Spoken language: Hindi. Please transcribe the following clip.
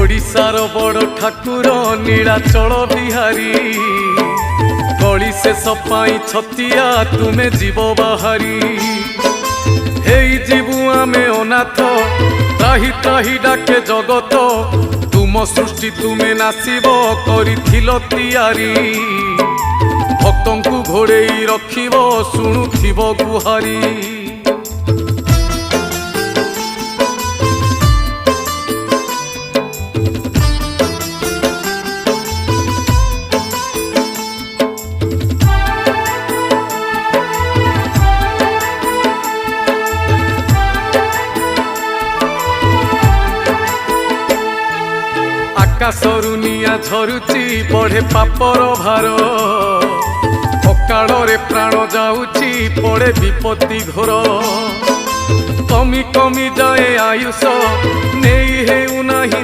ओडिशार बड़ ठाकुर नीलाचल बिहारी गली से सपाई छतिया तुमे जीव बाहारी हे जीवु आमे अनाथ त्राही त्राही डाके जगत तुम सृष्टि तुमे नासिब करिथिलो तियारी भक्तंकु घोड़ेई रखिब शुणुथिब गुहारी आकाशरु निया झरुची बढ़े पापर भार अकाଳରେ प्राण जाऊची पड़े विपत्ति घोर कमी कमी जाए आयुष नहीं हेउ नाही